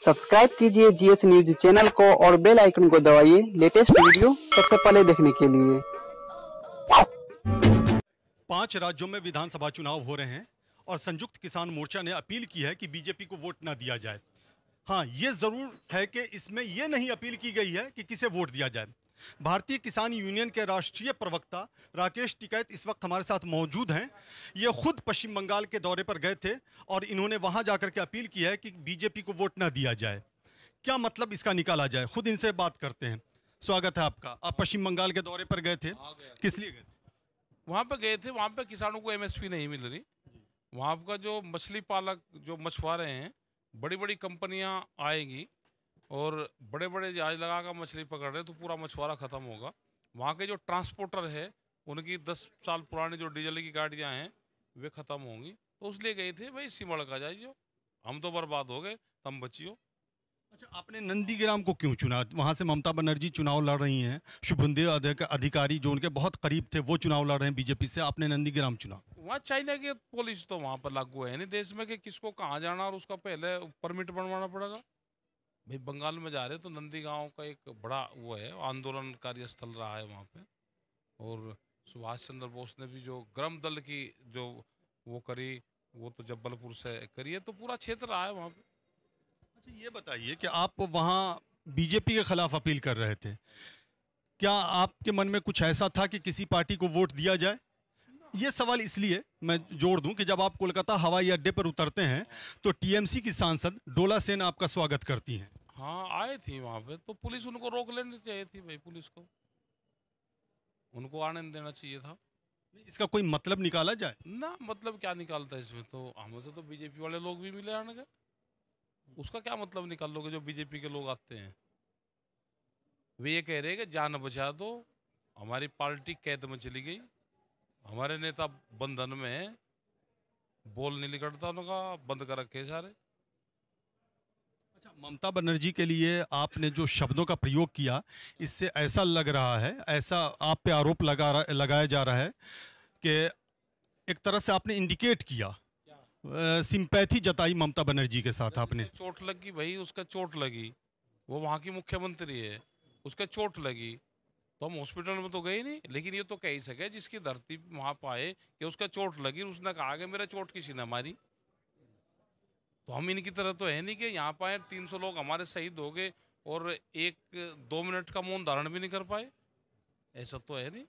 Subscribe कीजिए GS news channel को और बेल आइकन को दबाइए लेटेस्ट वीडियो सबसे पहले देखने के लिए। 5 राज्यों में विधानसभा चुनाव हो रहे हैं और संयुक्त किसान मोर्चा ने अपील की है कि बीजेपी को वोट न दिया जाए। हाँ, ये जरूर है कि इसमें यह नहीं अपील की गई है कि किसे वोट दिया जाए। भारतीय किसान यूनियन के राष्ट्रीय प्रवक्ता राकेश टिकैत इस वक्त हमारे साथ मौजूद हैं। ये खुद पश्चिम बंगाल के दौरे पर गए थे और इन्होंने वहां जाकर के अपील की है कि बीजेपी को वोट न दिया जाए। क्या मतलब इसका निकाला जाए, खुद इनसे बात करते हैं। स्वागत है आपका। आप पश्चिम बंगाल के दौरे पर गए थे, किस लिए गए थे? वहाँ पे गए थे। वहाँ पे किसानों को एमएसपी नहीं मिल रही। वहाँ का जो मछली पालक, जो मछुआरे हैं, बड़ी बड़ी कंपनियाँ आएंगी और बड़े बड़े जहाज लगा कर मछली पकड़ रहे हैं, तो पूरा मछुआरा ख़त्म होगा। वहाँ के जो ट्रांसपोर्टर है, उनकी 10 साल पुरानी जो डीजल की गाड़ियाँ हैं, वे ख़त्म होंगी। तो उसलिए गए थे भाई, सिमड़ का जाइए, हम तो बर्बाद हो गए, तुम बचियो। अच्छा, आपने नंदीग्राम को क्यों चुना? वहां से ममता बनर्जी चुनाव लड़ रही हैं, शुभेंदु अधिकारी जो उनके बहुत करीब थे वो चुनाव लड़ रहे हैं बीजेपी से, आपने नंदीग्राम चुना। वहाँ चाइना की पॉलिसी तो वहाँ पर लागू है नहीं देश में कि किसको कहाँ जाना और उसका पहले परमिट बनवाना पड़ेगा। भाई बंगाल में जा रहे तो नंदीगांव का एक बड़ा वो है, आंदोलनकारी स्थल रहा है वहाँ पे। और सुभाष चंद्र बोस ने भी जो ग्राम दल की जो वो करी, वो तो जबलपुर से करी है, तो पूरा क्षेत्र रहा है वहाँ पे। अच्छा, ये बताइए कि आप वहां बीजेपी के खिलाफ अपील कर रहे थे, क्या आपके मन में कुछ ऐसा था कि किसी पार्टी को वोट दिया जाए? ये सवाल इसलिए मैं जोड़ दूं कि जब आप कोलकाता हवाई अड्डे पर उतरते हैं तो टीएमसी की सांसद डोला सेन आपका स्वागत करती हैं। हाँ, आए थी वहाँ पे, तो पुलिस उनको रोक लेनी चाहिए थी भाई। पुलिस को उनको आने नहीं देना चाहिए था। इसका कोई मतलब निकाला जाए? ना, मतलब क्या निकालता है इसमें? तो हमसे तो बीजेपी वाले लोग भी मिले आने का, उसका क्या मतलब निकाल लोगे जो बीजेपी के लोग आते हैं? वे ये कह रहे हैं कि जान बचा दो, हमारी पार्टी कैद में चली गई, हमारे नेता बंधन में है, बोल नहीं निकलता उनका, बंद कर रखे सारे। अच्छा, ममता बनर्जी के लिए आपने जो शब्दों का प्रयोग किया, इससे ऐसा लग रहा है, ऐसा आप पे आरोप लगाया जा रहा है कि एक तरह से आपने इंडिकेट किया, सिंपैथी जताई ममता बनर्जी के साथ आपने। चोट लगी भाई, उसका चोट लगी, वो वहाँ की मुख्यमंत्री है, उसका चोट लगी तो हम हॉस्पिटल में तो गए नहीं। लेकिन ये तो कह ही सके जिसकी धरती वहाँ पाए कि उसका चोट लगी, उसने कहा कि मेरा चोट किसी ने मारी। तो हम इनकी तरह तो है नहीं कि यहाँ पाए 300 लोग हमारे शहीद हो गए और 1-2 मिनट का मौन धारण भी नहीं कर पाए, ऐसा तो है नहीं।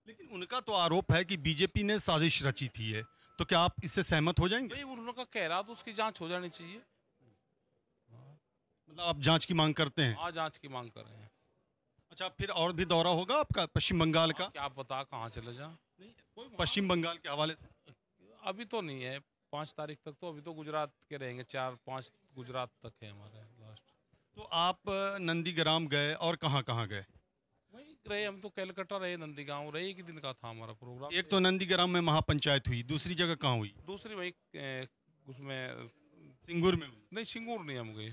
लेकिन उनका तो आरोप है कि बीजेपी ने साजिश रची थी है, तो क्या आप इससे सहमत हो जाएंगे? भाई उन्होंने कह रहा तो उसकी जांच हो जानी चाहिए। मतलब आप जांच की मांग करते हैं? हाँ, जांच की मांग कर रहे हैं। अच्छा, फिर और भी दौरा होगा आपका पश्चिम बंगाल का? क्या पता कहाँ चले जा। पश्चिम बंगाल के हवाले से अभी तो नहीं है, 5 तारीख तक तो, अभी तो गुजरात के रहेंगे, 4-5 गुजरात तक है हमारे लास्ट। तो आप नंदीग्राम गए और कहाँ कहाँ गए? वही रहे हम तो, कलकत्ता रहे, नंदीगांव रहे, एक ही दिन का था हमारा प्रोग्राम। एक तो नंदीग्राम में महापंचायत हुई, दूसरी जगह कहाँ हुई? दूसरी वही उसमें सिंगूर में हुई। नहीं, सिंगूर नहीं हम गए।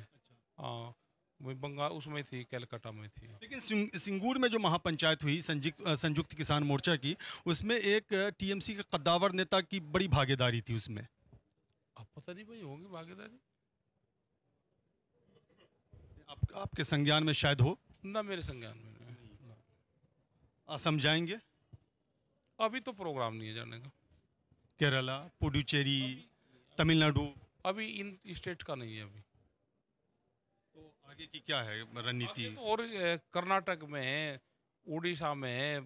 हाँ, वही बंगाल उसमें थी, कलकत्ता में थी। लेकिन सिंगूर में जो महापंचायत हुई संयुक्त किसान मोर्चा की, उसमें एक टीएमसी के कद्दावर नेता की बड़ी भागीदारी थी उसमें। अब पता नहीं भाई, होगी भागीदारी। आपके संज्ञान में शायद हो? ना, मेरे संज्ञान में नहीं। असम जाएंगे? अभी तो प्रोग्राम नहीं है जाने का। केरला, पुडुचेरी, तमिलनाडु? अभी इन स्टेट का नहीं है अभी। तो आगे की क्या है रणनीति? तो और कर्नाटक में है, उड़ीसा में है,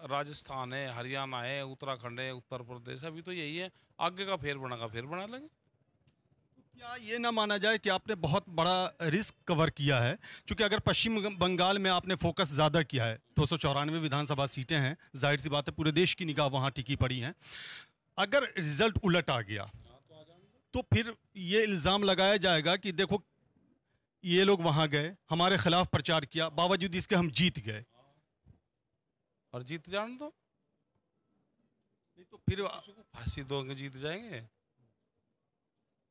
राजस्थान है, हरियाणा है, उत्तराखंड है, उत्तर प्रदेश, अभी तो यही है। आगे का फिर बना लेंगे। क्या ये ना माना जाए कि आपने बहुत बड़ा रिस्क कवर किया है? क्योंकि अगर पश्चिम बंगाल में आपने फोकस ज़्यादा किया है, 294 विधानसभा सीटें हैं, जाहिर सी बात है पूरे देश की निगाह वहाँ टिकी पड़ी हैं। अगर रिजल्ट उलट आ गया तो फिर ये इल्ज़ाम लगाया जाएगा कि देखो ये लोग वहाँ गए, हमारे खिलाफ प्रचार किया, बावजूद इसके हम जीत गए। और जीत जान दो, नहीं तो फिर फांसी दोगे, जीत जाएंगे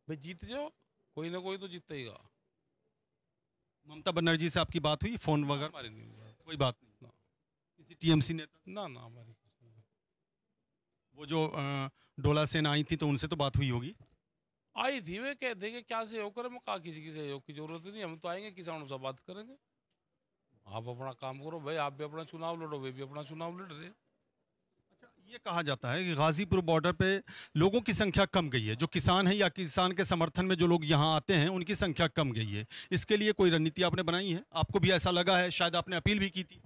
भाई। जीत जाओ, कोई ना कोई तो जीतेगा। ममता बनर्जी से आपकी बात हुई फोन वगैरह? हमारी नहीं हुई। कोई बात नहीं ना? किसी टीएमसी नेता? ना ना, हमारी वो जो डोला सेन आई थी तो उनसे तो बात हुई होगी? आई थी, वे कह देंगे क्या सहयोग करें, मैं कहा किसी की सहयोग की जरूरत ही नहीं, हम तो आएंगे किसानों से बात करेंगे। आप अपना काम करो भाई, आप भी अपना चुनाव लड़ो, वे भी अपना चुनाव लड़ रहे हैं। ये कहा जाता है कि गाजीपुर बॉर्डर पे लोगों की संख्या कम गई है, जो किसान है या किसान के समर्थन में जो लोग यहाँ आते हैं उनकी संख्या कम गई है। इसके लिए कोई रणनीति आपने बनाई है? आपको भी ऐसा लगा है? शायद आपने अपील भी की थी,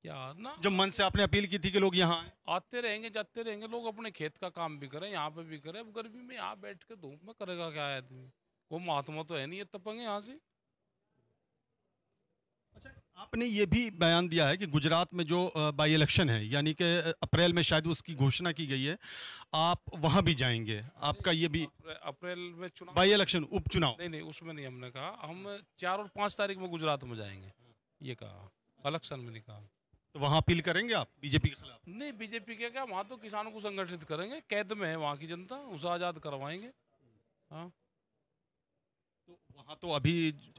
क्या ना, जब मन से आपने अपील की थी कि लोग यहाँ आए। आते रहेंगे जाते रहेंगे लोग, अपने खेत का काम भी करें, यहाँ पे भी करें। अब गर्मी में यहाँ बैठ के धूप में करेगा क्या आदमी? वो महात्मा तो है नहीं, ये तपंगे यहाँ से। अच्छा, आपने ये भी बयान दिया है कि गुजरात में जो बाई इलेक्शन है, यानी कि अप्रैल में शायद उसकी घोषणा की गई है, आप वहां भी जाएंगे। आपका ये भी अप्रैल में चुनाव, बाई इलेक्शन, उपचुनाव? नहीं नहीं, उसमें नहीं, हमने कहा हम 4 और 5 तारीख में गुजरात में जाएंगे, ये कहा, इलेक्शन में नहीं कहा। तो वहां अपील करेंगे आप बीजेपी के खिलाफ? नहीं, बीजेपी के क्या, वहाँ तो किसानों को संगठित करेंगे, कैद में है वहाँ की जनता, उसे आज़ाद करवाएंगे। हाँ, तो वहाँ तो अभी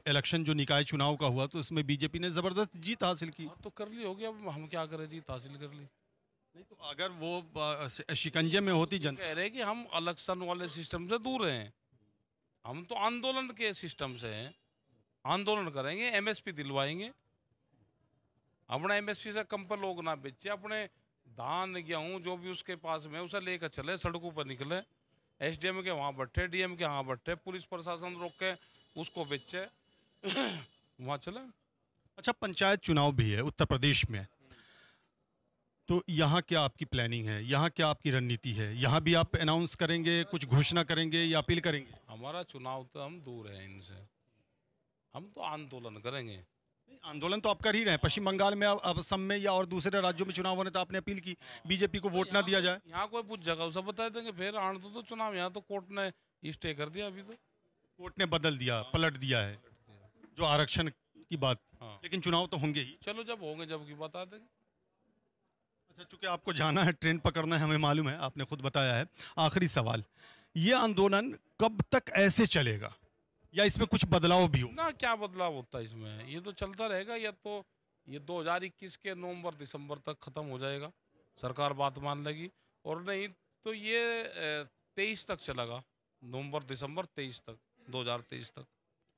इलेक्शन जो निकाय चुनाव का हुआ तो इसमें बीजेपी ने जबरदस्त जीत हासिल की। तो कर ली होगी, अब हम क्या करें, जीत हासिल कर ली। नहीं तो अगर वो शिकंजे में होती जनता। कह रहे हैं कि हम इलेक्शन वाले सिस्टम से दूर हैं, हम तो आंदोलन के सिस्टम से हैं। आंदोलन करेंगे, एमएसपी दिलवाएंगे, अपना एमएसपी से कम पर लोग ना बेचे, अपने धान गेहूँ जो भी उसके पास में उसे लेकर चले, सड़कों पर निकले, एसडीएम के वहाँ बैठे, डीएम के वहाँ बैठे, पुलिस प्रशासन रोक के उसको बेचे वहाँ चले। अच्छा, पंचायत चुनाव भी है उत्तर प्रदेश में, तो यहाँ क्या आपकी प्लानिंग है? यहाँ क्या आपकी रणनीति है? यहाँ भी आप अनाउंस करेंगे, कुछ घोषणा करेंगे या अपील करेंगे? हमारा चुनाव तो हम दूर हैं इनसे, हम तो आंदोलन करेंगे। आंदोलन तो आप कर ही रहे हैं। पश्चिम बंगाल में, अब असम में या और दूसरे राज्यों में चुनाव होने तो आपने अपील की बीजेपी को वोट ना दिया जाए। यहाँ कोई पूछ जगह उसे बता देंगे, फिर आने तो चुनाव, यहाँ तो कोर्ट ने स्टे कर दिया, अभी तो कोर्ट ने बदल दिया, पलट दिया है जो आरक्षण की बात। हाँ, लेकिन चुनाव तो होंगे ही। चलो जब होंगे जब की बता देंगे। अच्छा, चूंकि आपको जाना है, ट्रेन पकड़ना है, हमें मालूम है, आपने खुद बताया है। आखिरी सवाल, ये आंदोलन कब तक ऐसे चलेगा या इसमें कुछ बदलाव भी हो? ना, क्या बदलाव होता है इसमें, ये तो चलता रहेगा। या तो ये 2021 के नवंबर दिसंबर तक खत्म हो जाएगा, सरकार बात मान लेगी, और नहीं तो ये 23 तक चलेगा, नवंबर दिसंबर 23 तक, 2023 तक।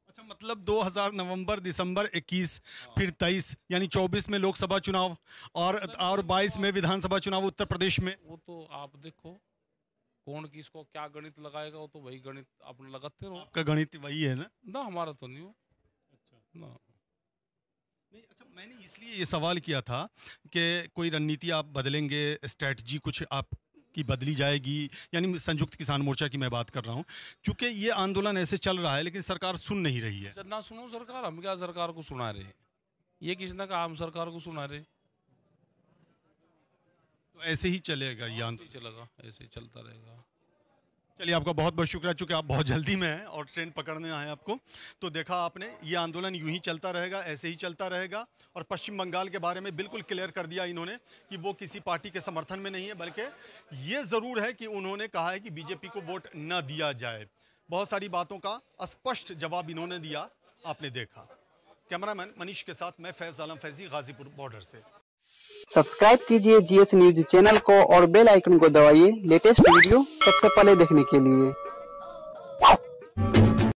अच्छा, मतलब 2000 नवंबर दिसंबर 21, फिर 23, यानी 24 में लोकसभा चुनाव और 22 में विधानसभा चुनाव उत्तर प्रदेश में। वो तो आप देखो कौन किसको क्या गणित लगाएगा, वो तो वही गणित अपने लगाते रहो। आपका गणित वही है ना? ना, हमारा तो नहीं हो। ना, नहीं, अच्छा, मैंने इसलिए ये सवाल किया था कि कोई रणनीति आप बदलेंगे, स्ट्रेटजी कुछ आपकी बदली जाएगी, यानी संयुक्त किसान मोर्चा की मैं बात कर रहा हूँ, क्योंकि ये आंदोलन ऐसे चल रहा है लेकिन सरकार सुन नहीं रही है। जब ना सुनो सरकार, हम क्या सरकार को सुना रहे? ये किसने कहा हम सरकार को सुना रहे? तो ऐसे ही चलेगा ये आंदोलन? चलेगा, ऐसे ही चलता रहेगा। चलिए, आपका बहुत बहुत शुक्रिया, चूंकि आप बहुत जल्दी में हैं और ट्रेन पकड़ने आए आपको। तो देखा आपने, ये आंदोलन यूं ही चलता रहेगा, ऐसे ही चलता रहेगा। और पश्चिम बंगाल के बारे में बिल्कुल क्लियर कर दिया इन्होंने कि वो किसी पार्टी के समर्थन में नहीं है, बल्कि ये ज़रूर है कि उन्होंने कहा है कि बीजेपी को वोट न दिया जाए। बहुत सारी बातों का स्पष्ट जवाब इन्होंने दिया, आपने देखा। कैमरामैन मनीष के साथ मैं फैज़ आलम फैज़ी, गाजीपुर बॉर्डर से। सब्सक्राइब कीजिए जीएस न्यूज चैनल को और बेल आइकन को दबाइए लेटेस्ट वीडियो सबसे पहले देखने के लिए।